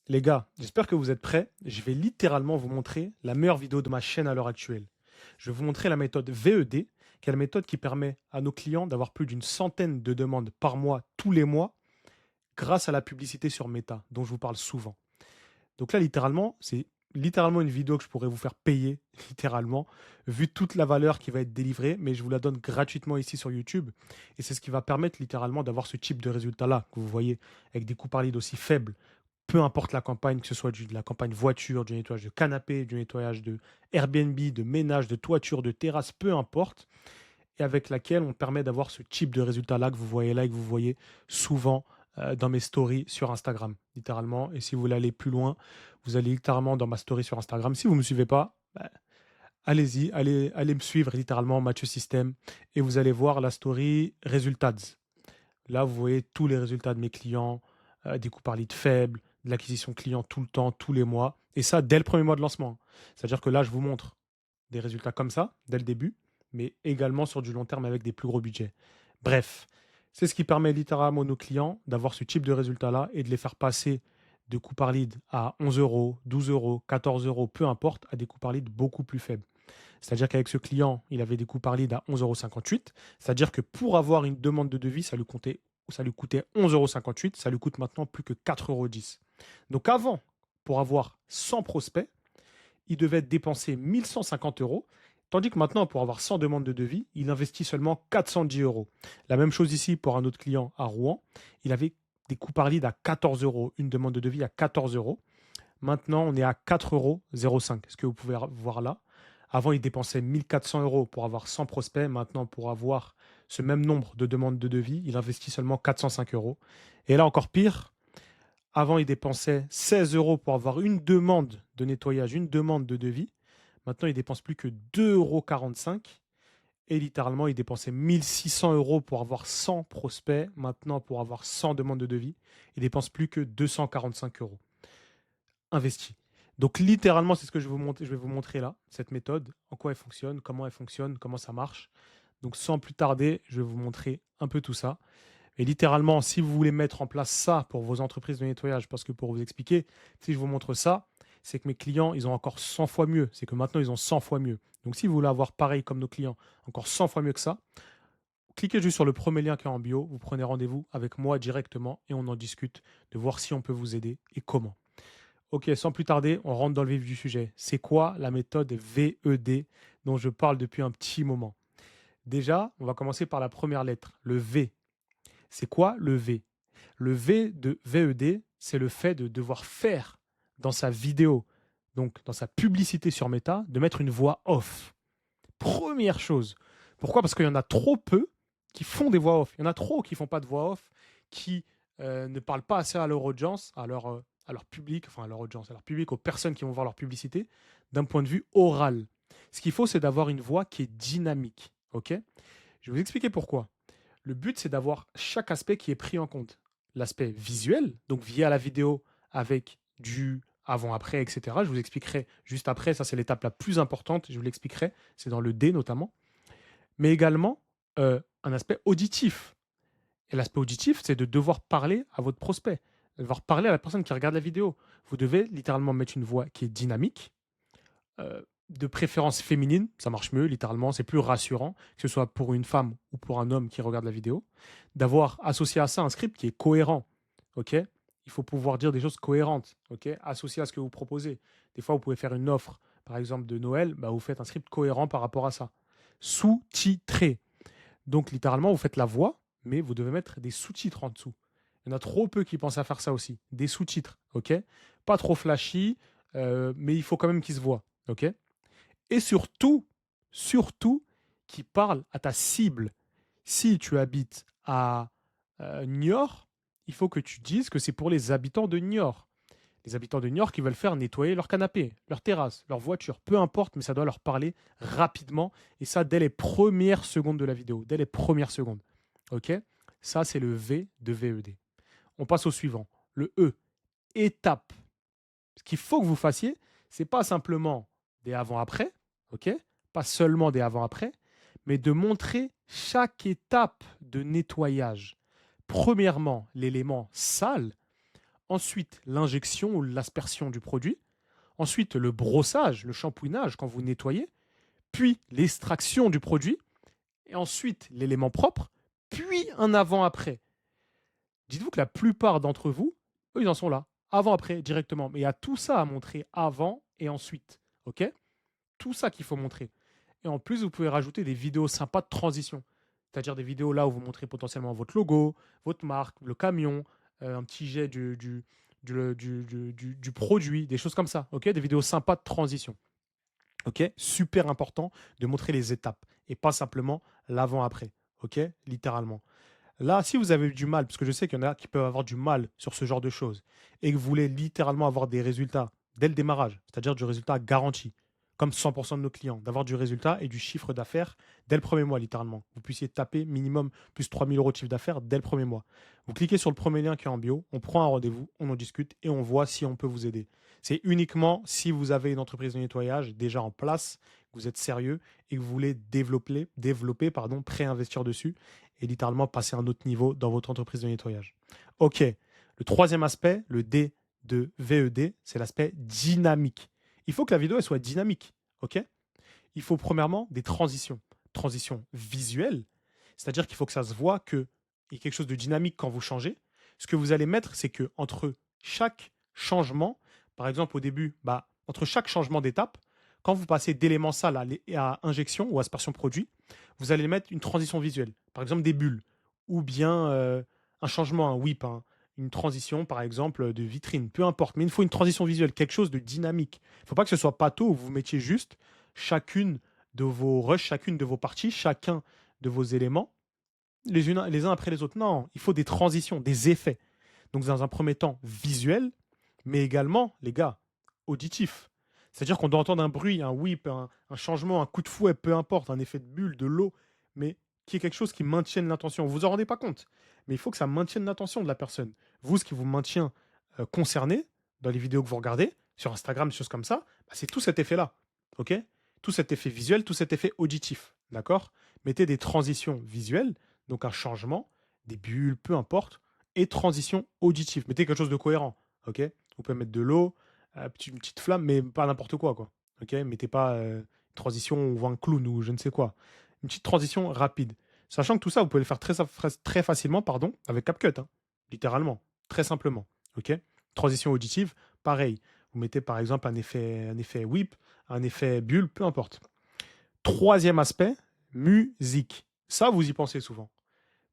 Les gars, j'espère que vous êtes prêts. Je vais littéralement vous montrer la meilleure vidéo de ma chaîne à l'heure actuelle. Je vais vous montrer la méthode VED, qui est la méthode qui permet à nos clients d'avoir plus d'une centaine de demandes par mois, tous les mois, grâce à la publicité sur Meta, dont je vous parle souvent. Donc là, littéralement, c'est littéralement une vidéo que je pourrais vous faire payer, littéralement, vu toute la valeur qui va être délivrée, mais je vous la donne gratuitement ici sur YouTube. Et c'est ce qui va permettre littéralement d'avoir ce type de résultat-là, que vous voyez, avec des coûts par lead aussi faibles, peu importe la campagne, que ce soit de la campagne voiture, du nettoyage de canapé, du nettoyage de Airbnb, de ménage, de toiture, de terrasse, peu importe, et avec laquelle on permet d'avoir ce type de résultat-là que vous voyez là et que vous voyez souvent dans mes stories sur Instagram, littéralement. Et si vous voulez aller plus loin, vous allez littéralement dans ma story sur Instagram. Si vous ne me suivez pas, bah, allez-y, allez me suivre littéralement, Mathieu System, et vous allez voir la story Resultats. Là, vous voyez tous les résultats de mes clients, des coûts par lead faibles, de l'acquisition client tout le temps, tous les mois. Et ça, dès le premier mois de lancement. C'est-à-dire que là, je vous montre des résultats comme ça, dès le début, mais également sur du long terme avec des plus gros budgets. Bref, c'est ce qui permet littéralement à nos clients d'avoir ce type de résultats-là et de les faire passer de coûts par lead à 11 euros, 12 euros, 14 euros, peu importe, à des coûts par lead beaucoup plus faibles. C'est-à-dire qu'avec ce client, il avait des coûts par lead à 11,58 euros. C'est-à-dire que pour avoir une demande de devis, ça lui coûtait 11,58 euros. Ça lui coûte maintenant plus que 4,10 euros. Donc avant, pour avoir 100 prospects, il devait dépenser 1150 euros. Tandis que maintenant, pour avoir 100 demandes de devis, il investit seulement 410 euros. La même chose ici pour un autre client à Rouen. Il avait des coûts par lead à 14 euros, une demande de devis à 14 euros. Maintenant, on est à 4,05 euros. Est-ce que vous pouvez voir là? Avant, il dépensait 1400 euros pour avoir 100 prospects. Maintenant, pour avoir ce même nombre de demandes de devis, il investit seulement 405 euros. Et là, encore pire, avant, il dépensait 16 euros pour avoir une demande de nettoyage, une demande de devis. Maintenant, il dépense plus que 2,45 euros. Et littéralement, il dépensait 1600 euros pour avoir 100 prospects. Maintenant, pour avoir 100 demandes de devis, il dépense plus que 245 euros investi. Donc littéralement, c'est ce que je vais vous montrer là, cette méthode, en quoi elle fonctionne, comment ça marche. Donc sans plus tarder, je vais vous montrer un peu tout ça. Et littéralement, si vous voulez mettre en place ça pour vos entreprises de nettoyage, parce que pour vous expliquer, si je vous montre ça, c'est que mes clients, ils ont encore 100 fois mieux. C'est que maintenant, ils ont 100 fois mieux. Donc si vous voulez avoir pareil comme nos clients, encore 100 fois mieux que ça, cliquez juste sur le premier lien qui est en bio, vous prenez rendez-vous avec moi directement et on en discute de voir si on peut vous aider et comment. Ok, sans plus tarder, on rentre dans le vif du sujet. C'est quoi la méthode VED dont je parle depuis un petit moment? Déjà, on va commencer par la première lettre, le V. C'est quoi le V? Le V de VED, c'est le fait de devoir faire dans sa vidéo, donc dans sa publicité sur Meta, de mettre une voix off. Première chose. Pourquoi? Parce qu'il y en a trop peu qui font des voix off. Il y en a trop qui font pas de voix off, qui ne parlent pas assez à leur audience, à leur public, enfin à leur audience, à leur public, aux personnes qui vont voir leur publicité, d'un point de vue oral. Ce qu'il faut, c'est d'avoir une voix qui est dynamique. Ok? Je vais vous expliquer pourquoi. Le but, c'est d'avoir chaque aspect qui est pris en compte. L'aspect visuel, donc via la vidéo avec du avant-après, etc. Je vous expliquerai juste après, ça c'est l'étape la plus importante, je vous l'expliquerai, c'est dans le D notamment. Mais également un aspect auditif. Et l'aspect auditif, c'est de devoir parler à votre prospect, de devoir parler à la personne qui regarde la vidéo. Vous devez littéralement mettre une voix qui est dynamique, de préférence féminine, ça marche mieux, littéralement, c'est plus rassurant, que ce soit pour une femme ou pour un homme qui regarde la vidéo, d'avoir associé à ça un script qui est cohérent, ok? Il faut pouvoir dire des choses cohérentes, ok? Associé à ce que vous proposez. Des fois, vous pouvez faire une offre, par exemple, de Noël, bah, vous faites un script cohérent par rapport à ça. Sous-titré. Donc, littéralement, vous faites la voix, mais vous devez mettre des sous-titres en dessous. Il y en a trop peu qui pensent à faire ça aussi. Des sous-titres, ok? Pas trop flashy, mais il faut quand même qu'ils se voient, ok? Et surtout, qui parle à ta cible. Si tu habites à Niort, il faut que tu dises que c'est pour les habitants de Niort. Les habitants de Niort qui veulent faire nettoyer leur canapé, leur terrasse, leur voiture, peu importe, mais ça doit leur parler rapidement. Et ça, dès les premières secondes de la vidéo, dès les premières secondes. OK? Ça, c'est le V de VED. On passe au suivant. Le E, étape. Ce qu'il faut que vous fassiez, c'est pas simplement des avant-après, ok? Pas seulement des avant-après, mais de montrer chaque étape de nettoyage. Premièrement, l'élément sale. Ensuite, l'injection ou l'aspersion du produit. Ensuite, le brossage, le shampouinage quand vous nettoyez. Puis l'extraction du produit. Et ensuite, l'élément propre. Puis un avant-après. Dites-vous que la plupart d'entre vous, eux, ils en sont là. Avant-après, directement. Mais il y a tout ça à montrer avant et ensuite. OK? Tout ça qu'il faut montrer. Et en plus, vous pouvez rajouter des vidéos sympas de transition. C'est-à-dire des vidéos là où vous montrez potentiellement votre logo, votre marque, le camion, un petit jet du produit, des choses comme ça. OK? Des vidéos sympas de transition. OK? Super important de montrer les étapes et pas simplement l'avant-après. OK? Littéralement. Là, si vous avez eu du mal, parce que je sais qu'il y en a qui peuvent avoir du mal sur ce genre de choses, et que vous voulez littéralement avoir des résultats dès le démarrage, c'est-à-dire du résultat garanti, comme 100% de nos clients, d'avoir du résultat et du chiffre d'affaires dès le premier mois, littéralement. Vous puissiez taper minimum plus 3 000 € de chiffre d'affaires dès le premier mois. Vous cliquez sur le premier lien qui est en bio, on prend un rendez-vous, on en discute et on voit si on peut vous aider. C'est uniquement si vous avez une entreprise de nettoyage déjà en place, que vous êtes sérieux et que vous voulez développer, préinvestir dessus et littéralement passer à un autre niveau dans votre entreprise de nettoyage. OK. Le troisième aspect, le D de VED, c'est l'aspect dynamique. Il faut que la vidéo elle soit dynamique. OK? Il faut premièrement des transitions. Transitions visuelles, c'est-à-dire qu'il faut que ça se voit qu'il y a quelque chose de dynamique quand vous changez. Ce que vous allez mettre, c'est que entre chaque changement, par exemple au début, entre chaque changement d'étape, quand vous passez d'éléments sales à injection ou aspersion produit, vous allez mettre une transition visuelle. Par exemple des bulles ou bien un changement, un whip, une transition par exemple de vitrine, peu importe. Mais il faut une transition visuelle, quelque chose de dynamique. Il ne faut pas que ce soit pâteau où vous mettiez juste chacune de vos rushs, chacune de vos parties, chacun de vos éléments, les uns après les autres. Non, il faut des transitions, des effets. Donc, dans un premier temps, visuel, mais également, les gars, auditif. C'est-à-dire qu'on doit entendre un bruit, un whip, un changement, un coup de fouet, peu importe, un effet de bulle, de l'eau, mais qui est quelque chose qui maintienne l'attention. Vous vous en rendez pas compte, mais il faut que ça maintienne l'attention de la personne. Vous, ce qui vous maintient concerné dans les vidéos que vous regardez, sur Instagram, des choses comme ça, c'est tout cet effet-là. OK? Tout cet effet visuel, tout cet effet auditif. D'accord? Mettez des transitions visuelles, donc un changement, des bulles, peu importe, et transition auditive. Mettez quelque chose de cohérent. OK? Vous pouvez mettre de l'eau, une petite flamme, mais pas n'importe quoi, quoi. OK? Mettez pas une transition, on voit un clown ou je ne sais quoi. Une petite transition rapide. Sachant que tout ça, vous pouvez le faire très facilement, pardon, avec CapCut, hein, littéralement, très simplement. OK? Transition auditive, pareil. Vous mettez par exemple un effet whip, un effet bulle, peu importe. Troisième aspect, musique. Ça, vous y pensez souvent.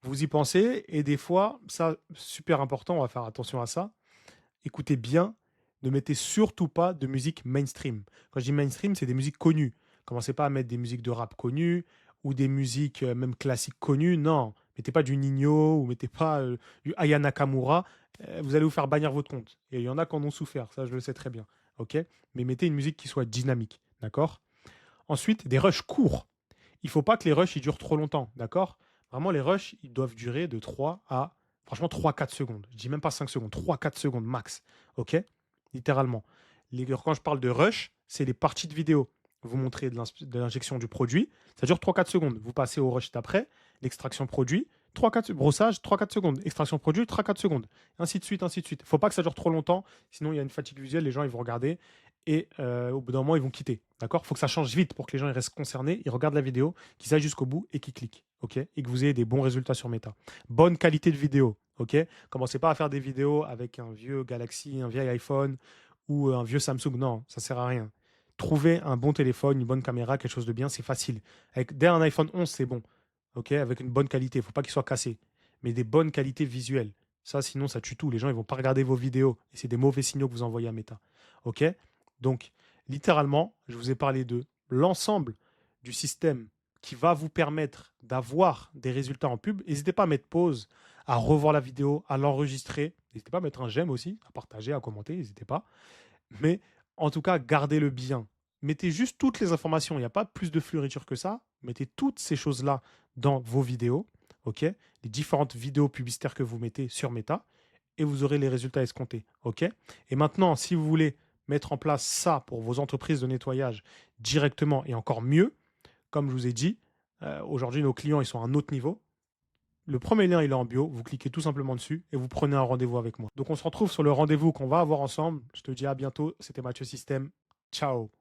Vous y pensez et des fois, ça, super important, on va faire attention à ça. Écoutez bien, ne mettez surtout pas de musique mainstream. Quand je dis mainstream, c'est des musiques connues. Commencez pas à mettre des musiques de rap connues ou des musiques même classiques connues. Non, mettez pas du Nino ou mettez pas du Aya Nakamura. Vous allez vous faire bannir votre compte. Et il y en a qui en ont souffert, ça je le sais très bien. Ok? Mais mettez une musique qui soit dynamique. D'accord? Ensuite, des rushs courts. Il ne faut pas que les rushs ils durent trop longtemps. D'accord? Vraiment, les rushs, ils doivent durer de 3 à, franchement, 3 4 secondes. Je dis même pas 5 secondes, 3 4 secondes max. OK? Littéralement. Quand je parle de rush, c'est les parties de vidéo. Vous montrez de l'injection du produit, ça dure 3 4 secondes. Vous passez au rush d'après, l'extraction produit, 3 4 brossage, 3 4 secondes. Extraction produit, 3 4 secondes. Ainsi de suite, ainsi de suite. Il ne faut pas que ça dure trop longtemps, sinon il y a une fatigue visuelle, les gens ils vont regarder et au bout d'un moment ils vont quitter. D'accord? Il faut que ça change vite pour que les gens ils restent concernés, ils regardent la vidéo, qu'ils aillent jusqu'au bout et qu'ils cliquent. OK? Et que vous ayez des bons résultats sur Meta. Bonne qualité de vidéo. OK? Commencez pas à faire des vidéos avec un vieux Galaxy, un vieil iPhone ou un vieux Samsung. Non, ça sert à rien. Trouvez un bon téléphone, une bonne caméra, quelque chose de bien, c'est facile. Dès un iPhone 11, c'est bon. OK? Avec une bonne qualité. Il ne faut pas qu'il soit cassé. Mais des bonnes qualités visuelles. Ça, sinon, ça tue tout. Les gens, ils vont pas regarder vos vidéos. Et c'est des mauvais signaux que vous envoyez à Meta. OK? Donc, littéralement, je vous ai parlé de l'ensemble du système qui va vous permettre d'avoir des résultats en pub. N'hésitez pas à mettre pause, à revoir la vidéo, à l'enregistrer. N'hésitez pas à mettre un j'aime aussi, à partager, à commenter, n'hésitez pas. Mais en tout cas, gardez-le bien. Mettez juste toutes les informations. Il n'y a pas plus de fleuriture que ça. Mettez toutes ces choses-là dans vos vidéos. OK? Les différentes vidéos publicitaires que vous mettez sur Meta. Et vous aurez les résultats escomptés. OK? Et maintenant, si vous voulez mettre en place ça pour vos entreprises de nettoyage directement et encore mieux, comme je vous ai dit, aujourd'hui, nos clients, ils sont à un autre niveau. Le premier lien, il est en bio. Vous cliquez tout simplement dessus et vous prenez un rendez-vous avec moi. Donc, on se retrouve sur le rendez-vous qu'on va avoir ensemble. Je te dis à bientôt. C'était Mathieu Système. Ciao.